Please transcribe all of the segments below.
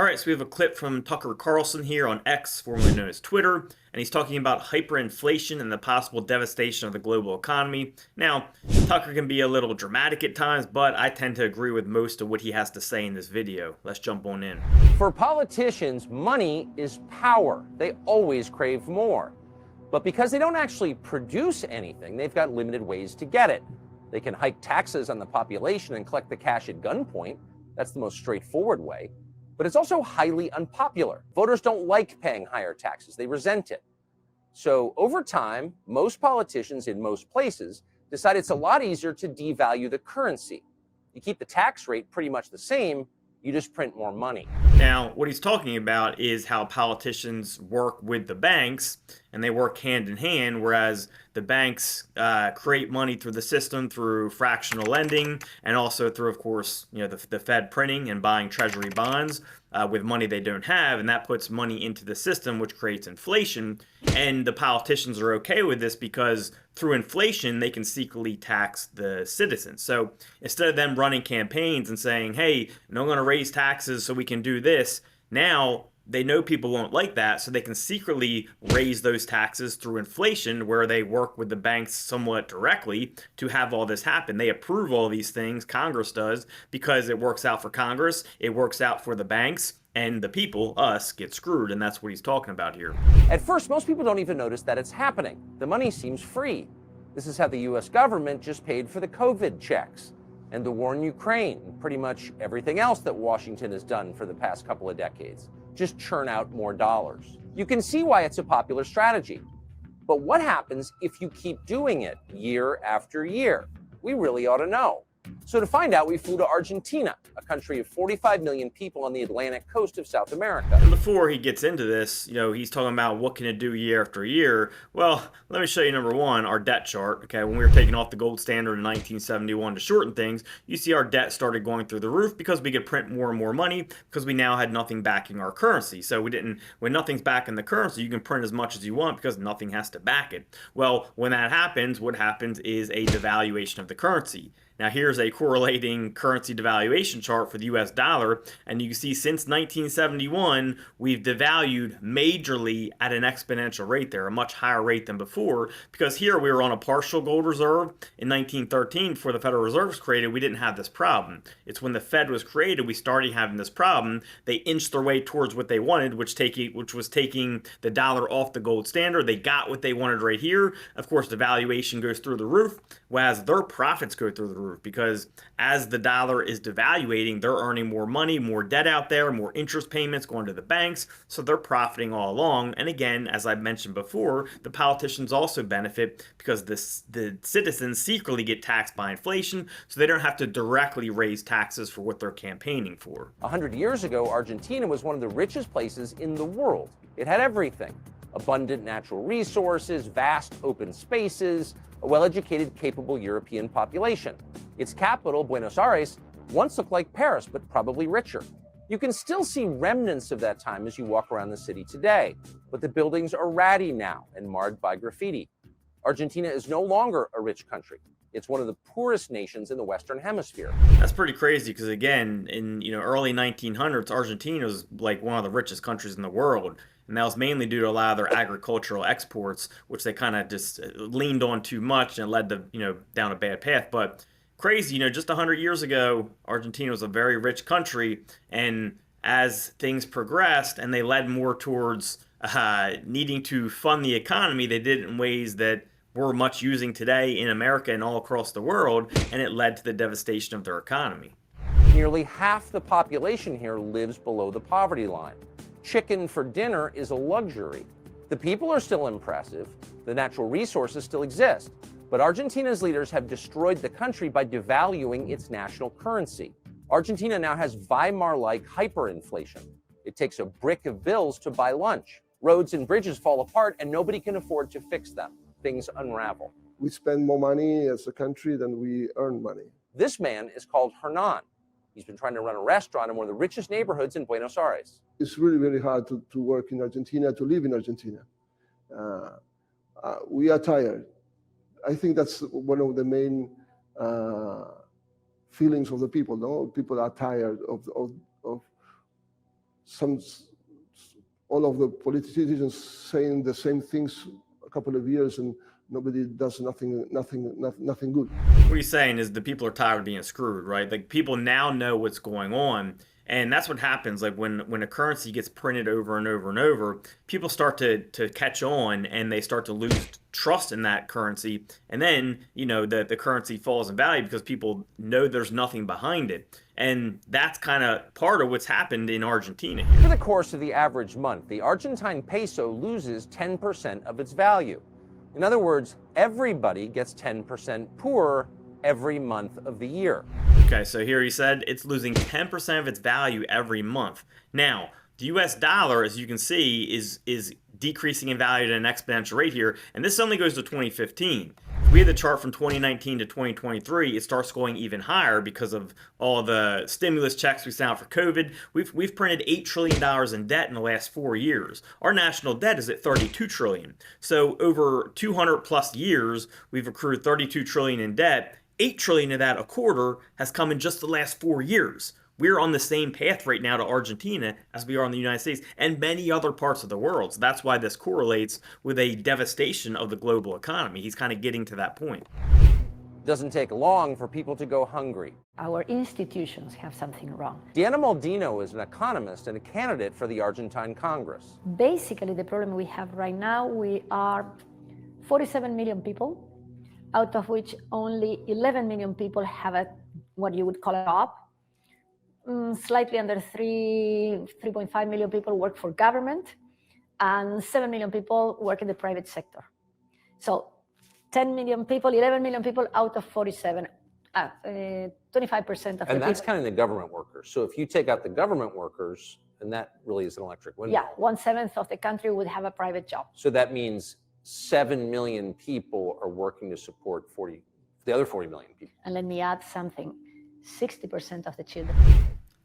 right, so we have a clip from Tucker Carlson here on X, formerly known as Twitter, and he's talking about hyperinflation and the possible devastation of the global economy. Now, Tucker can be a little dramatic at times, but I tend to agree with most of what he has to say in this video. Let's jump on in. For politicians, money is power. They always crave more. But because they don't actually produce anything, they've got limited ways to get it. They can hike taxes on the population and collect the cash at gunpoint. That's the most straightforward way. But it's also highly unpopular. Voters don't like paying higher taxes. They resent it. So over time, most politicians in most places decide it's a lot easier to devalue the currency. You keep the tax rate pretty much the same, you just print more money. Now, what he's talking about is how politicians work with the banks, and they work hand in hand, whereas the banks create money through the system through fractional lending, and also through, of course, the Fed printing and buying treasury bonds with money they don't have, and that puts money into the system, which creates inflation. And the politicians are okay with this because through inflation, they can secretly tax the citizens. So instead of them running campaigns and saying, hey, I'm going to raise taxes so we can do this, now they know people won't like that, so they can secretly raise those taxes through inflation, where they work with the banks somewhat directly to have all this happen. They approve all these things, Congress does, because it works out for Congress, it works out for the banks, and the people, us, get screwed, and that's what he's talking about here. At first, most people don't even notice that it's happening. The money seems free. This is how the U.S. government just paid for the COVID checks and the war in Ukraine, and pretty much everything else that Washington has done for the past couple of decades. Just churn out more dollars. You can see why it's a popular strategy. But what happens if you keep doing it year after year? We really ought to know. So to find out, we flew to Argentina, a country of 45 million people on the Atlantic coast of South America. And before he gets into this, he's talking about what can it do year after year. Well, let me show you, number one, our debt chart. Okay, when we were taking off the gold standard in 1971 to shorten things, you see our debt started going through the roof because we could print more and more money because we now had nothing backing our currency. So when nothing's backing the currency, you can print as much as you want because nothing has to back it. Well, when that happens, what happens is a devaluation of the currency. Now here's a correlating currency devaluation chart for the US dollar, and you can see since 1971 we've devalued majorly at an exponential rate there, a much higher rate than before, because here we were on a partial gold reserve. In 1913, before the Federal Reserve was created, we didn't have this problem. It's when the Fed was created we started having this problem. They inched their way towards what they wanted, which was taking the dollar off the gold standard. They got what they wanted right here. Of course, the valuation goes through the roof, whereas their profits go through the roof, because as the dollar is devaluating, they're earning more money, more debt out there, more interest payments going to the banks, so they're profiting all along. And again, as I mentioned before, the politicians also benefit because the citizens secretly get taxed by inflation, so they don't have to directly raise taxes for what they're campaigning for. 100 years ago, Argentina was one of the richest places in the world. It had everything: abundant natural resources, vast open spaces, a well-educated, capable European population. Its capital, Buenos Aires, once looked like Paris, but probably richer. You can still see remnants of that time as you walk around the city today, but the buildings are ratty now and marred by graffiti. Argentina is no longer a rich country. It's one of the poorest nations in the Western Hemisphere. That's pretty crazy because, again, in early 1900s, Argentina was like one of the richest countries in the world. And that was mainly due to a lot of their agricultural exports, which they kind of just leaned on too much and led to, down a bad path. But crazy, just 100 years ago, Argentina was a very rich country. And as things progressed and they led more towards needing to fund the economy, they did it in ways that we're much using today in America and all across the world. And it led to the devastation of their economy. Nearly half the population here lives below the poverty line. Chicken for dinner is a luxury. The people are still impressive, the natural resources still exist, but Argentina's leaders have destroyed the country by devaluing its national currency. Argentina now has Weimar-like hyperinflation. It takes a brick of bills to buy lunch. Roads and bridges fall apart and nobody can afford to fix them. Things unravel. We spend more money as a country than we earn money. This man is called Hernan. He's been trying to run a restaurant in one of the richest neighborhoods in Buenos Aires. It's really, very hard to work in Argentina, to live in Argentina. We are tired. I think that's one of the main feelings of the people. No, people are tired of some all of the politicians saying the same things a couple of years and nobody does nothing good. What he's saying is the people are tired of being screwed, right? Like people now know what's going on. And that's what happens. Like when a currency gets printed over and over and over, people start to catch on and they start to lose trust in that currency. And then, the currency falls in value because people know there's nothing behind it. And that's kind of part of what's happened in Argentina here. Over the course of the average month, the Argentine peso loses 10% of its value. In other words, everybody gets 10% poorer every month of the year. Okay, so here he said it's losing 10% of its value every month. Now, the US dollar, as you can see, is decreasing in value at an exponential rate here, and this only goes to 2015. If we had the chart from 2019 to 2023, it starts going even higher because of all the stimulus checks we sent out for COVID. We've printed $8 trillion in debt in the last 4 years. Our national debt is at $32 trillion. So over 200 plus years, we've accrued $32 trillion in debt. $8 trillion of that, a quarter, has come in just the last 4 years. We're on the same path right now to Argentina as we are in the United States and many other parts of the world. So that's why this correlates with a devastation of the global economy. He's kind of getting to that point. It doesn't take long for people to go hungry. Our institutions have something wrong. Diana Maldino is an economist and a candidate for the Argentine Congress. Basically, the problem we have right now, we are 47 million people, out of which only 11 million people have what you would call a job. Slightly under 3.5 million people work for government, and 7 million people work in the private sector. So 10 million people, 11 million people out of 47, 25% of the people. And that's kind of the government workers. So if you take out the government workers, and that really is an electric window. Yeah, 1/7 of the country would have a private job. So that means 7 million people are working to support the other 40 million people. And let me add something, 60% of the children.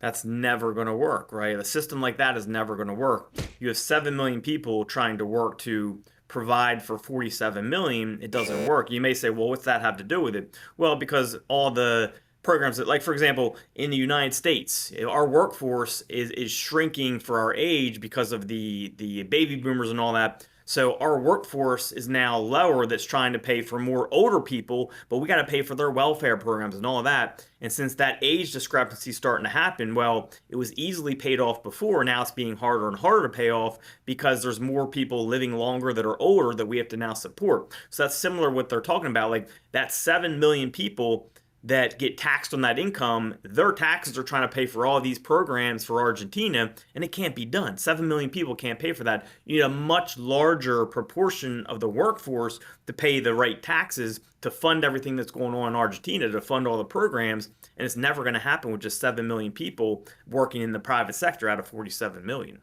That's never going to work, right? A system like that is never going to work. You have 7 million people trying to work to provide for 47 million. It doesn't work. You may say, well, what's that have to do with it? Well, because all the programs that, like, for example, in the United States, our workforce is shrinking for our age because of the baby boomers and all that. So our workforce is now lower that's trying to pay for more older people, but we got to pay for their welfare programs and all of that. And since that age discrepancy is starting to happen, well, it was easily paid off before. Now it's being harder and harder to pay off because there's more people living longer that are older that we have to now support. So that's similar to what they're talking about. Like that 7 million people that get taxed on that income, their taxes are trying to pay for all these programs for Argentina, and it can't be done. 7 million people can't pay for that. You need a much larger proportion of the workforce to pay the right taxes to fund everything that's going on in Argentina, to fund all the programs, and it's never going to happen with just 7 million people working in the private sector out of 47 million.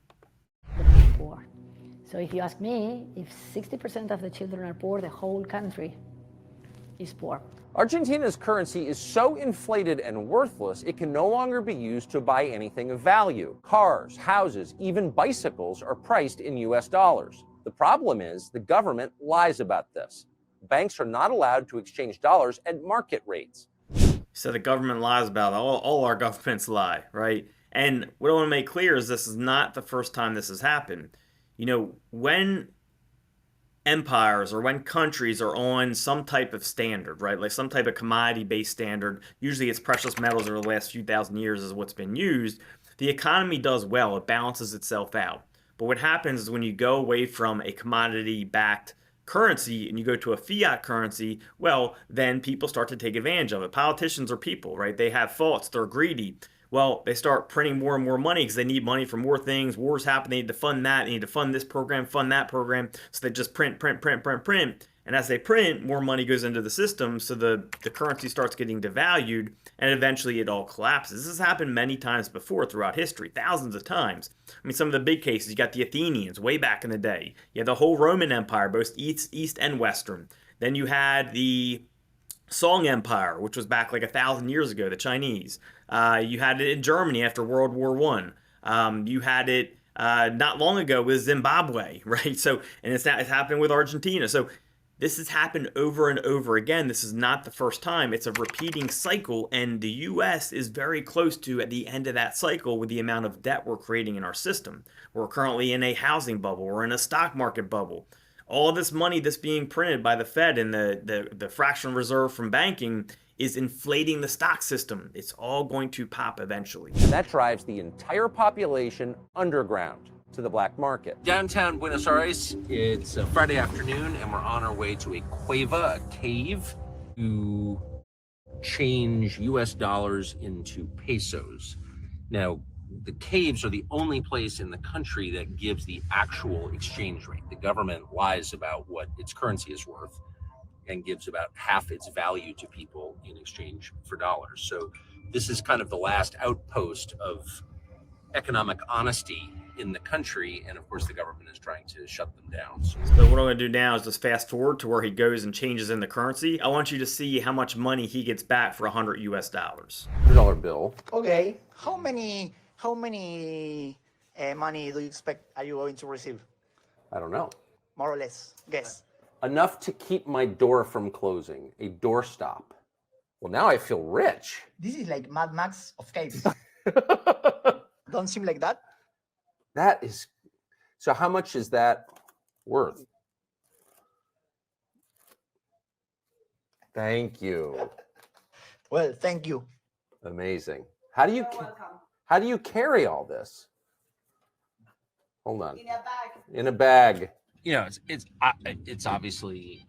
Poor. So if you ask me, if 60% of the children are poor, the whole country is poor. Argentina's currency is so inflated and worthless, it can no longer be used to buy anything of value. Cars, houses, even bicycles are priced in US dollars. The problem is the government lies about this. Banks are not allowed to exchange dollars at market rates. So the government lies about it. All our governments lie, right? And what I want to make clear is this is not the first time this has happened. When empires or when countries are on some type of standard, right? Like some type of commodity-based standard, usually it's precious metals over the last few thousand years is what's been used, the economy does well. It balances itself out. But what happens is when you go away from a commodity-backed currency and you go to a fiat currency, well, then people start to take advantage of it. Politicians are people, right? They have faults. They're greedy. Well, they start printing more and more money because they need money for more things. Wars happen. They need to fund that. They need to fund this program, fund that program. So they just print. And as they print, more money goes into the system. So the currency starts getting devalued and eventually it all collapses. This has happened many times before throughout history, thousands of times. I mean, some of the big cases, you got the Athenians way back in the day. You had the whole Roman Empire, both East and Western. Then you had the Song Empire, which was back like 1,000 years ago, the Chinese. You had it in Germany after World War I. You had it not long ago with Zimbabwe, right? So, and it's happening with Argentina. So This has happened over and over again. This is not the first time. It's a repeating cycle, and the US is very close to at the end of that cycle with the amount of debt we're creating in our system. We're currently in a housing bubble, we're in a stock market bubble. All this money that's being printed by the Fed and the fractional reserve from banking is inflating the stock system. It's all going to pop eventually. And that drives the entire population underground to the black market. Downtown Buenos Aires, it's a Friday afternoon, and we're on our way to a cueva, a cave, to change US dollars into pesos. Now, the caves are the only place in the country that gives the actual exchange rate. The government lies about what its currency is worth and gives about half its value to people in exchange for dollars. So this is kind of the last outpost of economic honesty in the country, and of course the government is trying to shut them down. So what I'm going to do now is just fast forward to where he goes and changes in the currency. I want you to see how much money he gets back for $100 US. $100 bill. Okay, how many money do you expect are you going to receive? I don't know. More or less, guess. Enough to keep my door from closing, a doorstop. Well, now I feel rich. This is like Mad Max of caves. Don't seem like that? That is, so how much is that worth? Thank you. Well, thank you. Amazing. How do you carry all this? Hold on. In a bag. In a bag. You know, it's obviously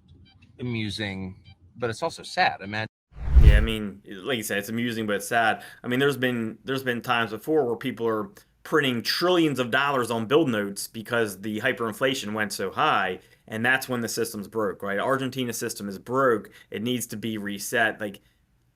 amusing, but it's also sad. Imagine. Yeah, I mean, like you said, it's amusing, but it's sad. I mean, there's been times before where people are printing trillions of dollars on bill notes because the hyperinflation went so high, and that's when the system's broke, right? Argentina's system is broke. It needs to be reset. Like,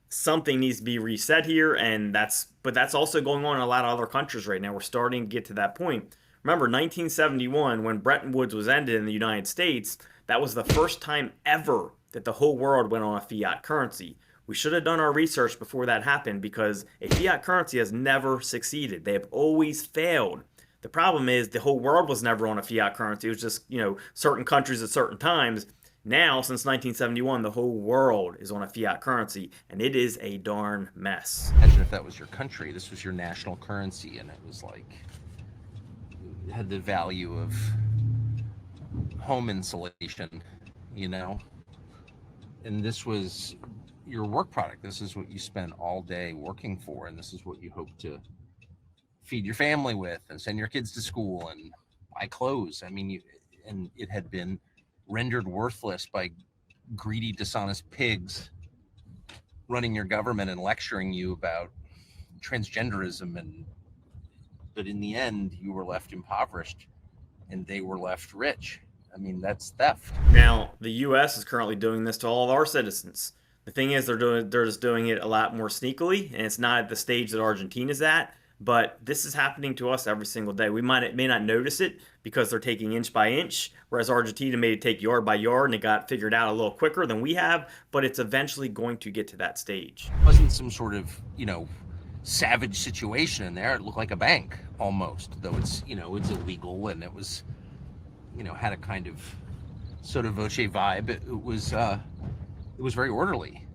something needs to be reset here, and that's also going on in a lot of other countries right now. We're starting to get to that point. Remember, 1971, when Bretton Woods was ended in the United States, that was the first time ever that the whole world went on a fiat currency. We should have done our research before that happened, because a fiat currency has never succeeded. They have always failed. The problem is the whole world was never on a fiat currency. It was just, certain countries at certain times. Now, since 1971, the whole world is on a fiat currency, and it is a darn mess. Imagine if that was your country. This was your national currency, and it was like, it had the value of home insulation, and this was your work product. This is what you spent all day working for, and this is what you hope to feed your family with and send your kids to school and buy clothes. I mean, and it had been rendered worthless by greedy, dishonest pigs running your government and lecturing you about transgenderism, but in the end, you were left impoverished and they were left rich. I mean, that's theft. Now, the U.S. is currently doing this to all of our citizens. The thing is, they're just doing it a lot more sneakily, and it's not at the stage that Argentina's at. But this is happening to us every single day. We may not notice it because they're taking inch by inch, whereas Argentina may take yard by yard, and it got figured out a little quicker than we have. But it's eventually going to get to that stage. It wasn't some sort of, savage situation in there. It looked like a bank almost, though it's illegal, and it was, had a kind of sotto voce vibe. It was very orderly.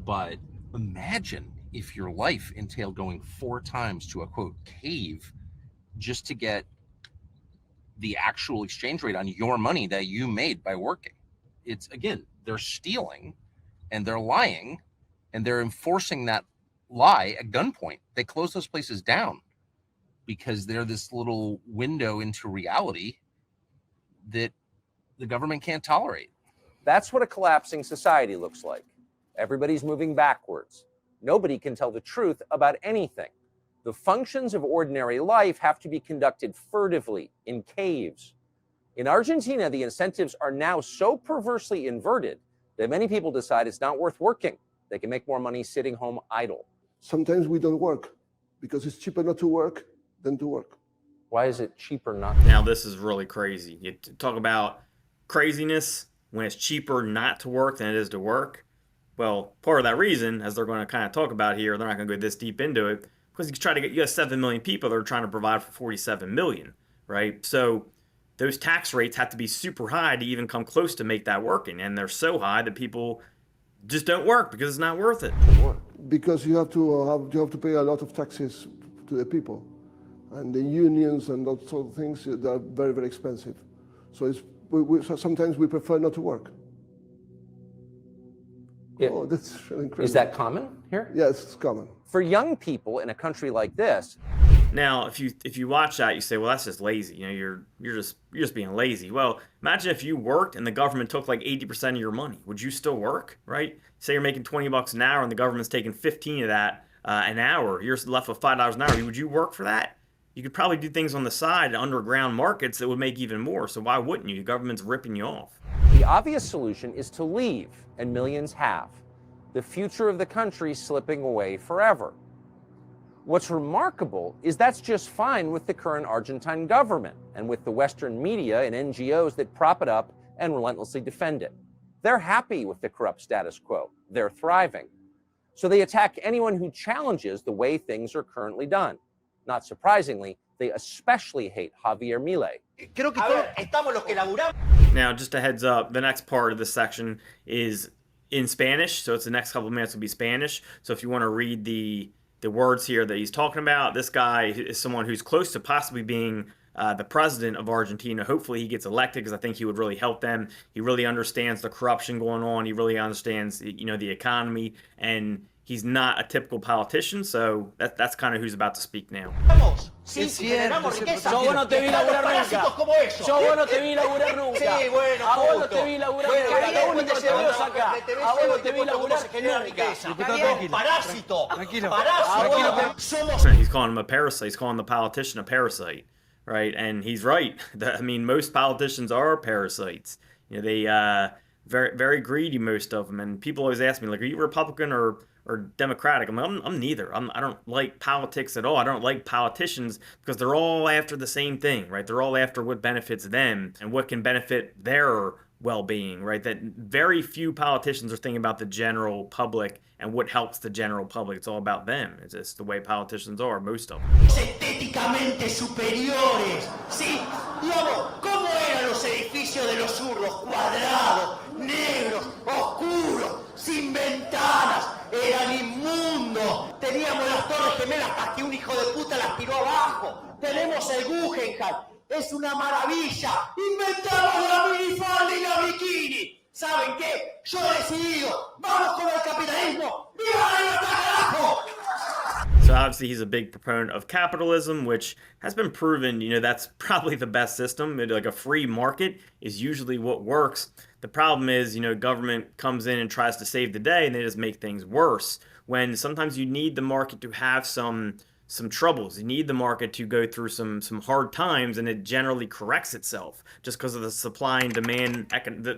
But imagine if your life entailed going 4 times to a quote cave just to get the actual exchange rate on your money that you made by working. It's, again, they're stealing and they're lying and they're enforcing that lie at gunpoint. They close those places down because they're this little window into reality that the government can't tolerate. That's what a collapsing society looks like. Everybody's moving backwards. Nobody can tell the truth about anything. The functions of ordinary life have to be conducted furtively in caves. In Argentina, the incentives are now so perversely inverted that many people decide it's not worth working. They can make more money sitting home idle. Sometimes we don't work because it's cheaper not to work than to work. Why is it cheaper not? Now, this is really crazy. You talk about craziness when it's cheaper not to work than it is to work. Well, part of that reason, as they're going to kind of talk about here, they're not going to go this deep into it, because you have 7 million people that are trying to provide for 47 million, right? So those tax rates have to be super high to even come close to make that working. And they're so high that people just don't work because it's not worth it. Because you have to pay a lot of taxes to the people, and the unions and those sort of things, they're very, very expensive. So so sometimes we prefer not to work. Oh, that's really incredible. Is that common here? Yes, it's common. For young people in a country like this. Now, if you watch that, you say, well, that's just lazy. You know, you're just being lazy. Well, imagine if you worked and the government took like 80% of your money. Would you still work, right? Say you're making $20 an hour and the government's taking 15 of that an hour. You're left with $5 an hour. Would you work for that? You could probably do things on the side, underground markets that would make even more. So why wouldn't you? The government's ripping you off. The obvious solution is to leave, and millions have. The future of the country slipping away forever. What's remarkable is that's just fine with the current Argentine government and with the Western media and NGOs that prop it up and relentlessly defend it. They're happy with the corrupt status quo. They're thriving. So they attack anyone who challenges the way things are currently done. Not surprisingly, they especially hate Javier Milei. Now, just a heads up, the next part of this section is in Spanish, so it's the next couple of minutes will be Spanish. So if you want to read the words here that he's talking about, this guy is someone who's close to possibly being the president of Argentina. Hopefully he gets elected because I think he would really help them. He really understands the corruption going on. He really understands, you know, the economy, and he's not a typical politician, so that's kind of who's about to speak now. Sí, generamos riqueza. Yo no te vi laburar nunca. Yo no te vi laburar nunca. Sí, bueno, a vos no te vi laburar nunca. Lo único que vos acá. A vos no te vi laburar nunca. Parásito. Parásito. He's calling him a parasite. He's calling the politician a parasite, right? And he's right. I mean, most politicians are parasites. You know, they very, very greedy, most of them. And people always ask me, like, are you Republican or Democratic? I'm like, I'm neither. I don't like politics at all. I don't like politicians because they're all after the same thing, right? They're all after what benefits them and what can benefit their well-being, right? That very few politicians are thinking about the general public and what helps the general public. It's all about them. It's just the way politicians are, most of them. Estéticamente superiores, ¿sí? Lobo, ¿cómo eran los edificios de los zurdos? Cuadrados, negros, oscuros, sin ventanas, eran inmundos. Teníamos las Torres Gemelas hasta que un hijo de puta las tiró abajo. Tenemos el Guggenheim, es una maravilla. Inventamos la minifalda y la bikini. ¿Saben qué? Yo he decidido, vamos con el capitalismo. ¡Viva la libertad, carajo! So obviously he's a big proponent of capitalism, which has been proven, you know, that's probably the best system. Like a free market is usually what works. The problem is, you know, government comes in and tries to save the day and they just make things worse. When sometimes you need the market to have some troubles. You need the market to go through some hard times, and it generally corrects itself just because of the supply and demand.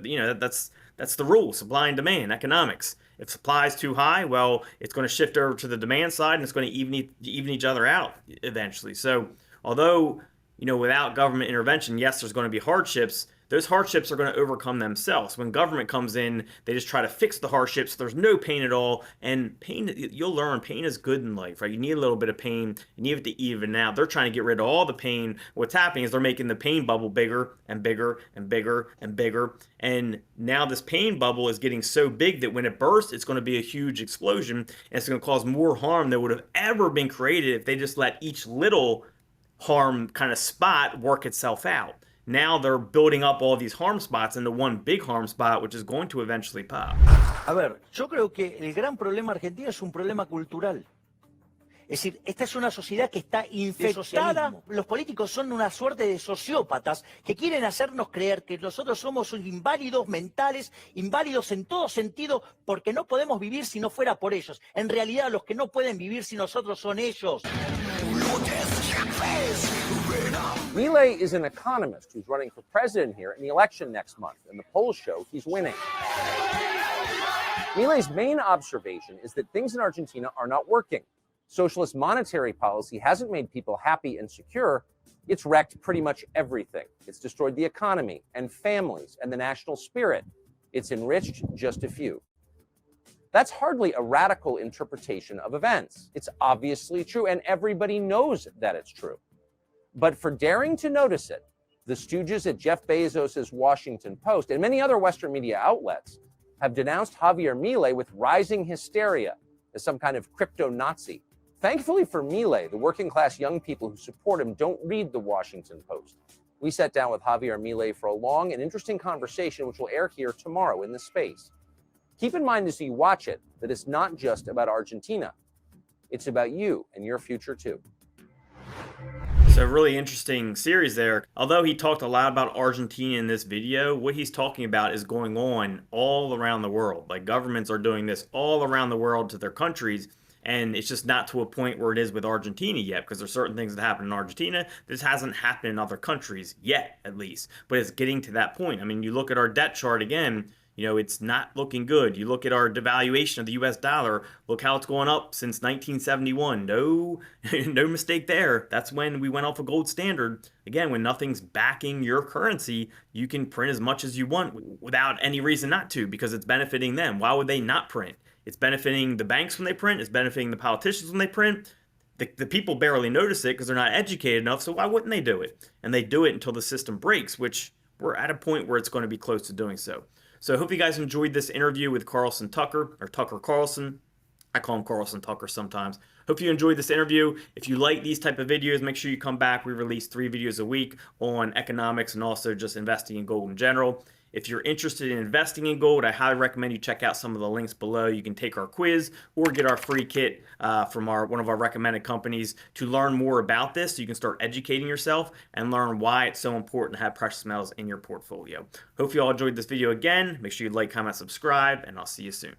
You know, that's the rule: supply and demand, economics. If supply is too high, well, it's going to shift over to the demand side, and it's going to even each other out eventually. So, although, you know, without government intervention, yes, there's going to be hardships. Those hardships are going to overcome themselves. When government comes in, they just try to fix the hardships. There's no pain at all. And pain, you'll learn, pain is good in life, right? You need a little bit of pain. You need it to even out. They're trying to get rid of all the pain. What's happening is they're making the pain bubble bigger and bigger and bigger and bigger. And now this pain bubble is getting so big that when it bursts, it's going to be a huge explosion. And it's going to cause more harm than would have ever been created if they just let each little harm kind of spot work itself out. Now they're building up all these harm spots into one big harm spot, which is going to eventually pop. A ver, yo creo que el gran problema argentino es un problema cultural. Es decir, esta es una sociedad que está infectada. Los políticos son una suerte de sociópatas que quieren hacernos creer que nosotros somos inválidos mentales, inválidos en todo sentido, porque no podemos vivir si no fuera por ellos. En realidad, los que no pueden vivir sin nosotros son ellos. Milei is an economist who's running for president here in the election next month, and the polls show he's winning. Milei's main observation is that things in Argentina are not working. Socialist monetary policy hasn't made people happy and secure. It's wrecked pretty much everything. It's destroyed the economy and families and the national spirit. It's enriched just a few. That's hardly a radical interpretation of events. It's obviously true, and everybody knows that it's true. But for daring to notice it, The stooges at Jeff Bezos' Washington Post and many other Western media outlets have denounced Javier Milei with rising hysteria as some kind of crypto-Nazi. Thankfully for Milei, the working-class young people who support him don't read the Washington Post. We sat down with Javier Milei for a long and interesting conversation, which will air here tomorrow in this space. Keep in mind as you watch it that it's not just about Argentina. It's about you and your future too. So really interesting series there. Although he talked a lot about Argentina in this video, what he's talking about is going on all around the world. Like governments are doing this all around the world to their countries, and it's just not to a point where it is with Argentina yet, because there's certain things that happen in Argentina. This hasn't happened in other countries yet, at least, but it's getting to that point. I mean, you look at our debt chart again, it's not looking good. You look at our devaluation of the US dollar, look how it's going up since 1971. No mistake there. That's when we went off a gold standard. Again, when nothing's backing your currency, you can print as much as you want without any reason not to, because it's benefiting them. Why would they not print? It's benefiting the banks when they print. It's benefiting the politicians when they print. The people barely notice it because they're not educated enough, so why wouldn't they do it? And they do it until the system breaks, which we're at a point where it's going to be close to doing so. So I hope you guys enjoyed this interview with Carlson Tucker, or Tucker Carlson. I call him Carlson Tucker sometimes. Hope you enjoyed this interview. If you like these type of videos, make sure you come back. We release 3 videos a week on economics and also just investing in gold in general. If you're interested in investing in gold, I highly recommend you check out some of the links below. You can take our quiz or get our free kit from one of our recommended companies to learn more about this, so you can start educating yourself and learn why it's so important to have precious metals in your portfolio. Hope you all enjoyed this video again. Make sure you like, comment, subscribe, and I'll see you soon.